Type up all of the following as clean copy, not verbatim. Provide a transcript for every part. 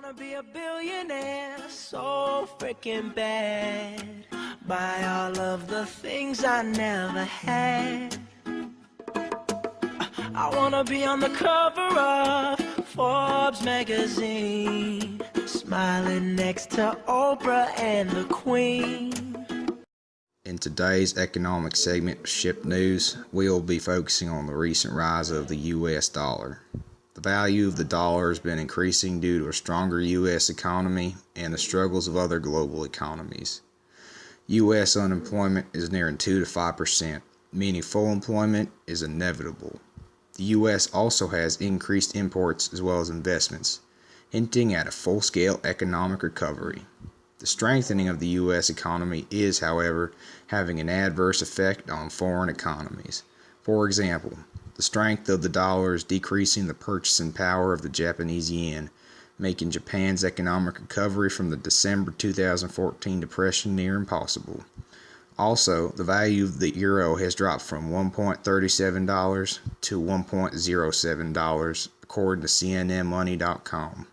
wanna be a billionaire so freaking bad. Buy all of the things I never had. I wanna be on the cover of Forbes magazine, smiling next to Oprah and the Queen. In today's economic segment of Ship News, we will be focusing on the recent rise of the U.S. dollar. The value of the dollar has been increasing due to a stronger U.S. economy and the struggles of other global economies. U.S. unemployment is nearing 2 to 5%, meaning full employment is inevitable. The U.S. also has increased imports as well as investments, hinting at a full-scale economic recovery. The strengthening of the U.S. economy is, however, having an adverse effect on foreign economies. For example, the strength of the dollar is decreasing the purchasing power of the Japanese yen, making Japan's economic recovery from the December 2014 depression near impossible. Also, the value of the euro has dropped from $1.37 to $1.07, according to CNNMoney.com.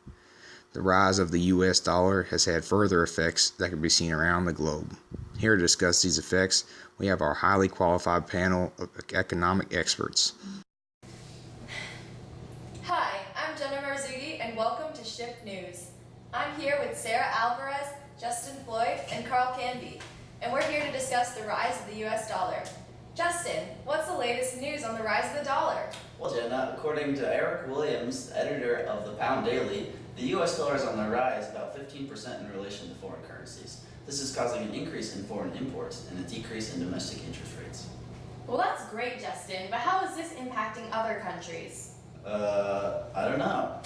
The rise of the U.S. dollar has had further effects that can be seen around the globe. Here to discuss these effects, we have our highly qualified panel of economic experts. Hi, I'm Jenna Marzugi, and welcome to Ship News. I'm here with Sarah Alvarez, Justin Floyd, and Carl Canby, and we're here to discuss the rise of the U.S. dollar. Justin, what's the latest news on the rise of the dollar? Well, Jenna, according to Eric Williams, editor of the Pound Daily, the U.S. dollar is on the rise about 15% in relation to foreign currencies. This is causing an increase in foreign imports and a decrease in domestic interest rates. Well, that's great, Justin, but how is this impacting other countries? I don't know.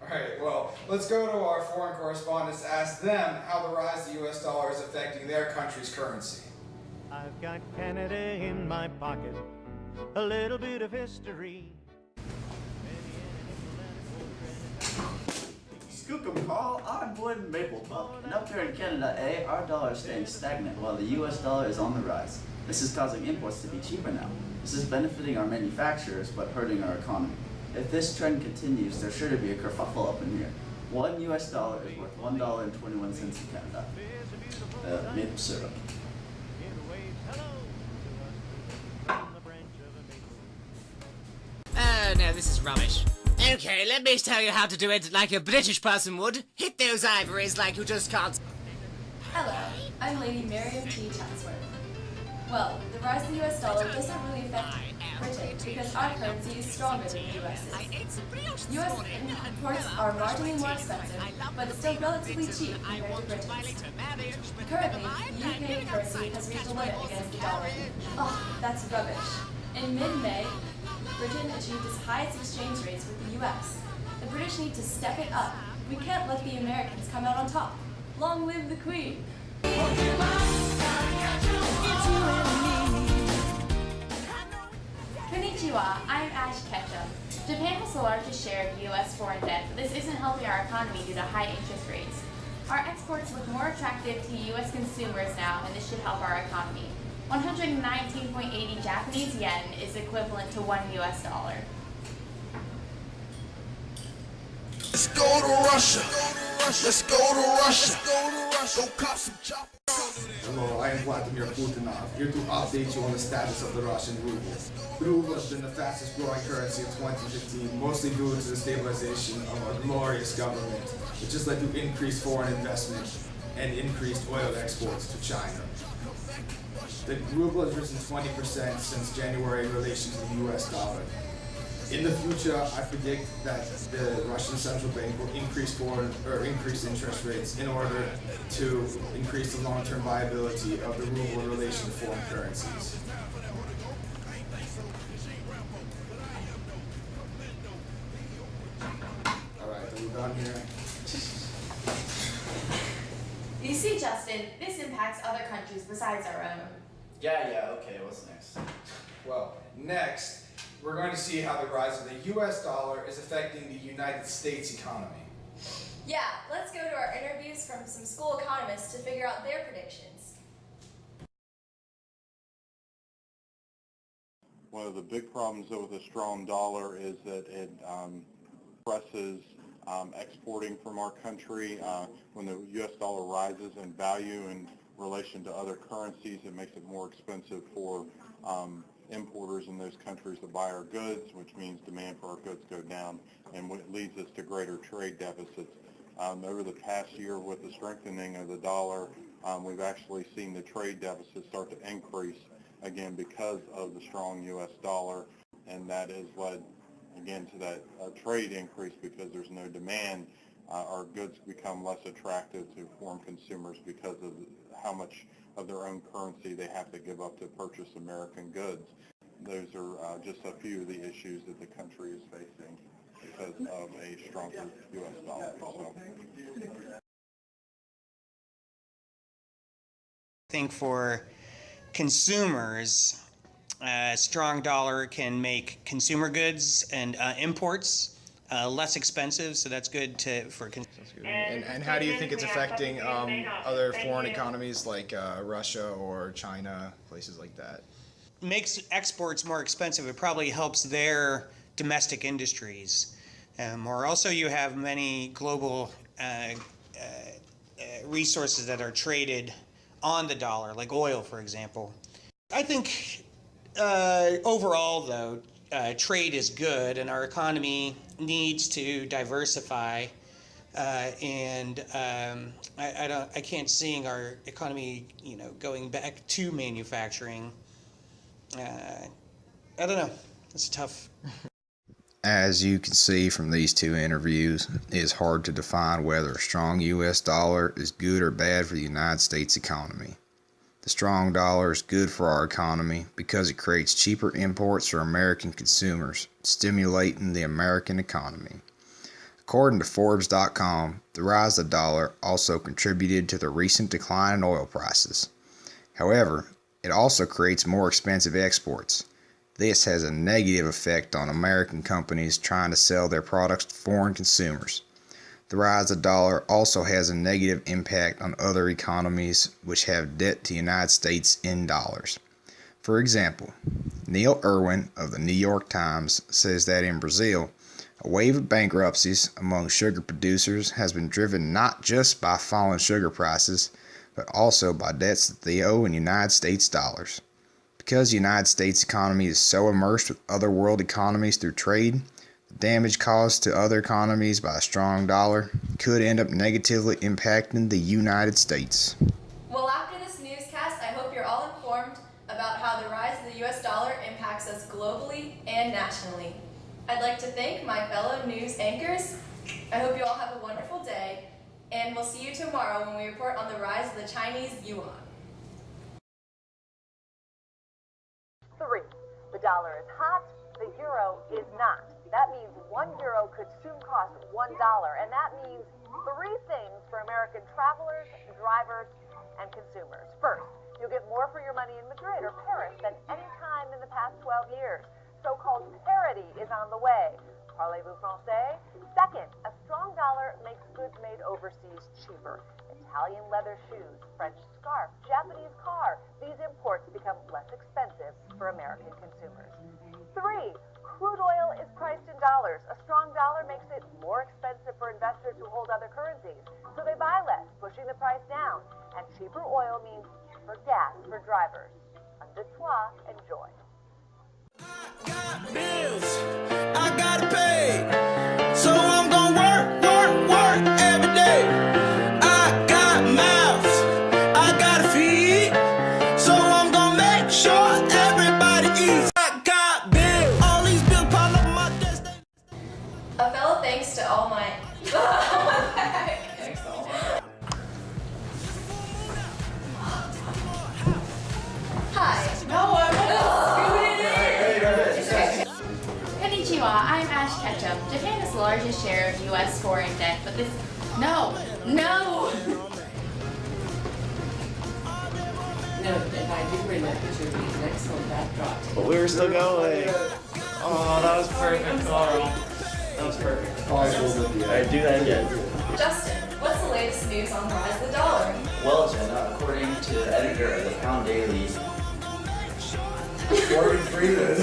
Alright, well, let's go to our foreign correspondents to ask them how the rise of the U.S. dollar is affecting their country's currency. I've got Canada in my pocket, a little bit of history. Skookum Carl, I'm Boyd Maplebuck, and up here in Canada, our dollar is staying stagnant while the U.S. dollar is on the rise. This is causing imports to be cheaper now. This is benefiting our manufacturers but hurting our economy. If this trend continues, there's sure to be a kerfuffle up in here. $1 US is worth $1.21 in Canada. Maple syrup. Oh no, this is rubbish. Okay, let me tell you how to do it like a British person would. Hit those ivories like you just can't. Hello, I'm Lady Miriam T. Chatsworth. Well, the rise of the U.S. dollar doesn't really affect Britain because our currency is stronger than the U.S.'s. U.S. imports are marginally more expensive, but still relatively cheap compared to Britain's. Currently, the UK currency has reached a limit against the dollar. Oh, that's rubbish. In mid-May, Britain achieved its highest exchange rates with the U.S. The British need to step it up. We can't let the Americans come out on top. Long live the Queen! Konnichiwa, I'm Ash Ketchum. Japan has the largest share of U.S. foreign debt, but this isn't helping our economy due to high interest rates. Our exports look more attractive to U.S. consumers now, and this should help our economy. 119.80 Japanese yen is equivalent to $1 US. Let's go to Russia. Let's go to Russia. Go cop some choppers. Hello, I am Vladimir Putinov, here to update you on the status of the Russian ruble. The ruble has been the fastest growing currency of 2015, mostly due to the stabilization of our glorious government, which has led to increased foreign investment and increased oil exports to China. The ruble has risen 20% since January in relation to the US dollar. In the future, I predict that the Russian central bank will increase interest rates in order to increase the long-term viability of the ruble in relation to foreign currencies. Alright, are we done here? You see, Justin, this impacts other countries besides our own. Yeah, okay, what's next? Well, next, we're going to see how the rise of the US dollar is affecting the United States economy. Yeah, let's go to our interviews from some school economists to figure out their predictions. One of the big problems with a strong dollar is that it presses exporting from our country. When the U.S. dollar rises in value in relation to other currencies, it makes it more expensive for importers in those countries to buy our goods, which means demand for our goods go down, and it leads us to greater trade deficits. Over the past year, with the strengthening of the dollar, we've actually seen the trade deficit start to increase again because of the strong U.S. dollar, and that has led again to that trade increase because there's no demand. Our goods become less attractive to foreign consumers because of how much of their own currency they have to give up to purchase American goods. Those are just a few of the issues that the country is facing because of a stronger U.S. dollar. I think for consumers, a strong dollar can make consumer goods and imports less expensive, so that's good for consumers. And how do you think it's affecting other foreign economies like Russia or China, places like that? Makes exports more expensive. It probably helps their domestic industries. Or also you have many global resources that are traded on the dollar, like oil, for example. I think overall, though, trade is good, and our economy needs to diversify. And I can't see our economy, going back to manufacturing. I don't know. It's tough. As you can see from these two interviews, it is hard to define whether a strong U.S. dollar is good or bad for the United States economy. The strong dollar is good for our economy because it creates cheaper imports for American consumers, stimulating the American economy. According to Forbes.com, the rise of the dollar also contributed to the recent decline in oil prices. However, it also creates more expensive exports. This has a negative effect on American companies trying to sell their products to foreign consumers. The rise of the dollar also has a negative impact on other economies which have debt to the United States in dollars. For example, Neil Irwin of the New York Times says that in Brazil, a wave of bankruptcies among sugar producers has been driven not just by falling sugar prices, but also by debts that they owe in United States dollars. Because the United States economy is so immersed with other world economies through trade, the damage caused to other economies by a strong dollar could end up negatively impacting the United States. Well, after this newscast, I hope you're all informed about how the rise of the U.S. dollar impacts us globally and nationally. I'd like to thank my fellow news anchors. I hope you all have a wonderful day, and we'll see you tomorrow when we report on the rise of the Chinese yuan. 3. The dollar is hot, the euro is not. That means €1 could soon cost $1, and that means 3 things for American travelers, drivers, and consumers. First, you'll get more for your money in Madrid or Paris than any time in the past 12 years. So-called parity is on the way. Parlez-vous français? Second, a strong dollar makes goods made overseas cheaper. Italian leather shoes, French scarf, Japanese car. These imports become less expensive for American consumers. 3, crude oil is priced in dollars. A strong dollar makes it more expensive for investors who hold other currencies, so they buy less, pushing the price down. And cheaper oil means cheaper gas for drivers. Un, deux, trois, enjoy. I got bills, I gotta pay, so I'm gonna work every day. I got mouths, I gotta feed, so I'm gonna make sure everybody eats. I got bills, all these bills pile up my desk. A fellow thanks to all my... Thanks to all. Hi. Konnichiwa, I'm Ash Ketchum. Japan has the largest share of U.S. foreign debt, but this... No! No, if I do bring that picture, it'd be an excellent backdrop. But we were still going. Oh, that was perfect, Carl. That was perfect. Alright, do that again. Justin, what's the latest news on the rise of the dollar? Well, Jenna, according to the editor of the Pound Daily, Morgan Freeman